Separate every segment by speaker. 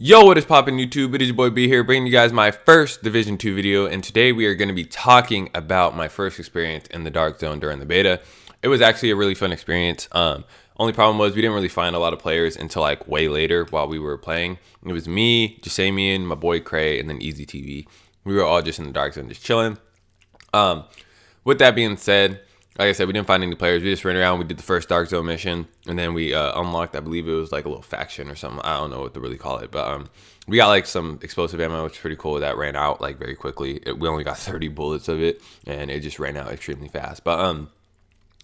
Speaker 1: Yo, what is poppin' YouTube? It is your boy B here, bringing you guys my first Division 2 video, and today we are going to be talking about my first experience in the Dark Zone during the beta. It was actually a really fun experience. Only problem was we didn't really find a lot of players until like way later while we were playing. It was me, Jasamian, my boy Cray, and then Easy TV. We were all just in the Dark Zone, just chilling. With that being said, like I said, we didn't find any players. We just ran around. We did the first Dark Zone mission, and then we unlocked, I believe it was like a little faction or something. I don't know what to really call it, but we got like some explosive ammo, which is pretty cool. That ran out like very quickly. We only got 30 bullets of it, and it just ran out extremely fast. But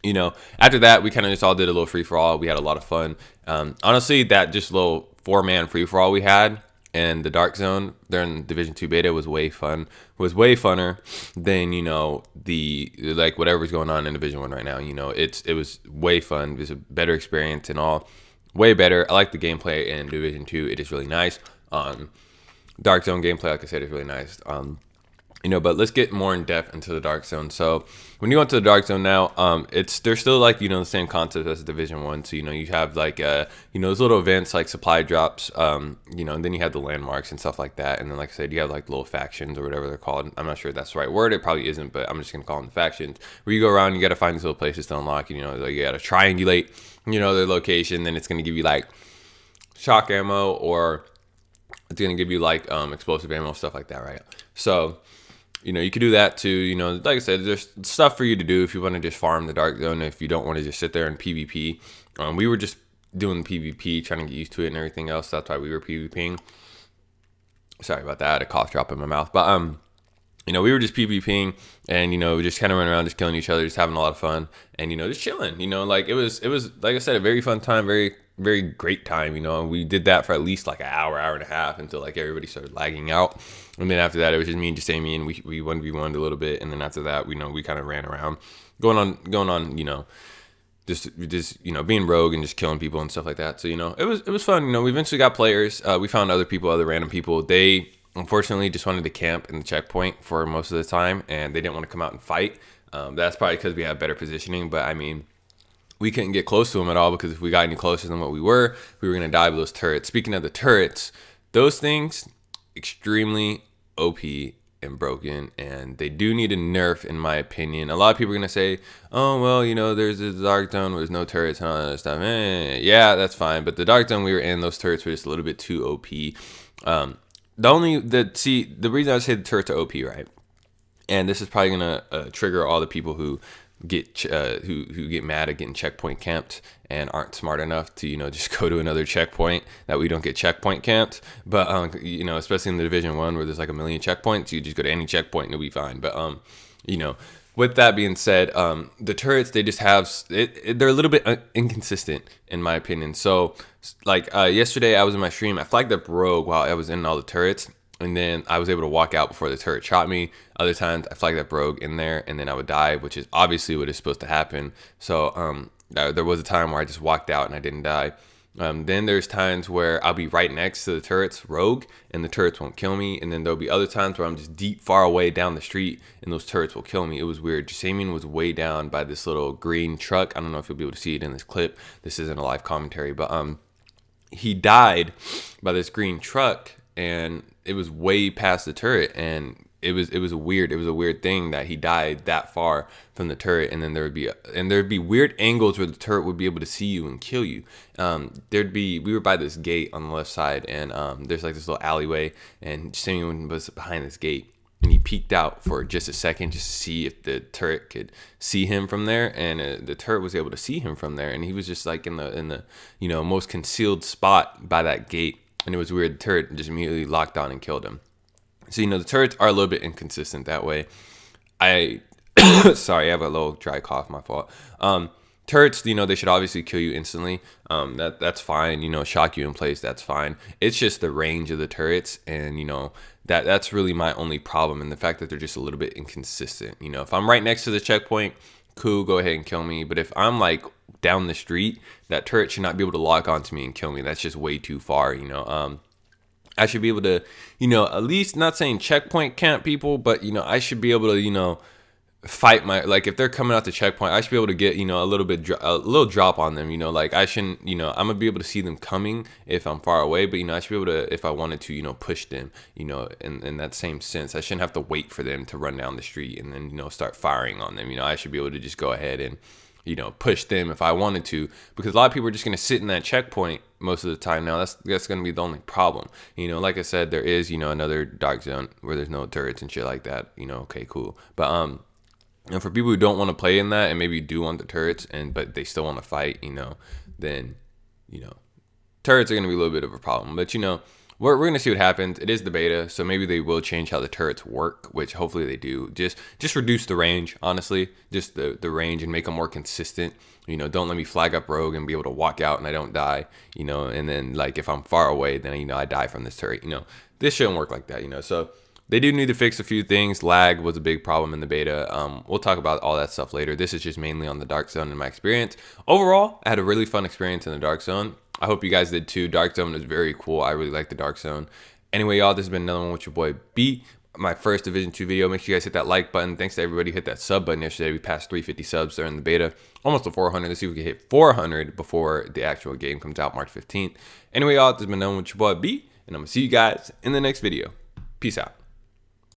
Speaker 1: you know, after that, we kind of just all did a little free for all. We had a lot of fun. Honestly, that just little 4-man free for all we had and the Dark Zone during Division 2 beta was way funner than, you know, the like whatever's going on in Division 1 right now. You know, it was way fun. It was a better experience and all, way better. I like the gameplay in Division 2. It is really nice. Dark Zone gameplay, like I said, is really nice. You know, but let's get more in depth into the Dark Zone. So when you go into the Dark Zone now, there's still like, you know, the same concept as Division 1. So, you know, you have like, you know, those little events like supply drops, you know, and then you have the landmarks and stuff like that. And then, like I said, you have like little factions or whatever they're called. I'm not sure if that's the right word. It probably isn't, but I'm just going to call them factions, where you go around, you got to find these little places to unlock. You know, like you got to triangulate, you know, their location. Then it's going to give you like shock ammo, or it's going to give you like explosive ammo, stuff like that, right? So, you know, you could do that too. You know, like I said, there's stuff for you to do if you want to just farm the Dark Zone, if you don't want to just sit there and PvP. We were just doing PvP, trying to get used to it and everything else. That's why we were PvPing. Sorry about that. I had a cough drop in my mouth. But, you know, we were just PvPing and, you know, we just kind of running around, just killing each other, just having a lot of fun and, you know, just chilling. You know, like it was, like I said, a very fun time, very great time. You know, and we did that for at least like an hour and a half until like everybody started lagging out. And then after that, it was just me and Jasamian, and we 1v1'd a little bit. And then after that, we kind of ran around, going on, you know, just you know, being rogue and just killing people and stuff like that. So, you know, it was fun. You know, we eventually got players. We found other random people. They unfortunately just wanted to camp in the checkpoint for most of the time, and they didn't want to come out and fight. That's probably because we have better positioning, but I mean, we couldn't get close to them at all, because if we got any closer than what we were going to die with those turrets. Speaking of the turrets, those things, extremely OP and broken, and they do need a nerf, in my opinion. A lot of people are going to say, oh, well, you know, there's this Dark Zone where there's no turrets and all that other stuff. Yeah, that's fine, but the Dark Zone we were in, those turrets were just a little bit too OP. The reason I say the turrets are OP, right? And this is probably going to trigger all the people who get who get mad at getting checkpoint camped and aren't smart enough to, you know, just go to another checkpoint that we don't get checkpoint camped. But you know, especially in the Division 1 where there's like a million checkpoints, you just go to any checkpoint and it'll be fine. But you know, with that being said, the turrets, they just have they're a little bit inconsistent, in my opinion. So like yesterday I was in my stream, I flagged up rogue while I was in all the turrets, and then I was able to walk out before the turret shot me. Other times I flagged up rogue in there, and then I would die, which is obviously what is supposed to happen. So there was a time where I just walked out and I didn't die. Then there's times where I'll be right next to the turrets, rogue, and the turrets won't kill me. And then there'll be other times where I'm just deep, far away down the street, and those turrets will kill me. It was weird. Jasamian was way down by this little green truck. I don't know if you'll be able to see it in this clip. This isn't a live commentary, but he died by this green truck, and it was way past the turret, and it was a weird thing that he died that far from the turret. And then there'd be weird angles where the turret would be able to see you and kill you. We were by this gate on the left side, and there's like this little alleyway, and Samuel was behind this gate, and he peeked out for just a second just to see if the turret could see him from there, and the turret was able to see him from there, and he was just like in the you know, most concealed spot by that gate. And it was weird. The turret just immediately locked on and killed him. So, you know, the turrets are a little bit inconsistent that way. Sorry, I have a little dry cough, my fault. Turrets, you know, they should obviously kill you instantly. That's fine. You know, shock you in place, that's fine. It's just the range of the turrets, and, you know, that's really my only problem, and the fact that they're just a little bit inconsistent. You know, if I'm right next to the checkpoint, cool, go ahead and kill me. But if I'm like down the street, that turret should not be able to lock onto me and kill me. That's just way too far, you know. I should be able to, you know, at least, not saying checkpoint camp people, but, you know, I should be able to, you know, fight my, like, if they're coming out the checkpoint, I should be able to get, you know, a little drop on them, you know, like I shouldn't, you know, I'm gonna be able to see them coming if I'm far away, but, you know, I should be able to, if I wanted to, you know, push them, you know, in that same sense. I shouldn't have to wait for them to run down the street and then, you know, start firing on them. You know, I should be able to just go ahead and, you know, push them if I wanted to, because a lot of people are just going to sit in that checkpoint most of the time. Now that's going to be the only problem. You know, like I said, there is, you know, another dark zone where there's no turrets and shit like that, you know. Okay, cool. But and for people who don't want to play in that and maybe do want the turrets but they still want to fight, you know, then, you know, turrets are going to be a little bit of a problem. But, you know, we're going to see what happens. It is the beta, so maybe they will change how the turrets work, which hopefully they do. Just reduce the range, honestly, just the range, and make them more consistent. You know, don't let me flag up rogue and be able to walk out and I don't die, you know, and then, like, if I'm far away, then, you know, I die from this turret. You know, this shouldn't work like that, you know. So they do need to fix a few things. Lag was a big problem in the beta. We'll talk about all that stuff later. This is just mainly on the Dark Zone in my experience. Overall, I had a really fun experience in the Dark Zone. I hope you guys did too. Dark Zone is very cool. I really like the Dark Zone. Anyway, y'all, this has been another one with your boy B. My first Division 2 video. Make sure you guys hit that like button. Thanks to everybody who hit that sub button yesterday. We passed 350 subs during the beta. Almost to 400. Let's see if we can hit 400 before the actual game comes out March 15th. Anyway, y'all, this has been another one with your boy B. And I'm going to see you guys in the next video. Peace out.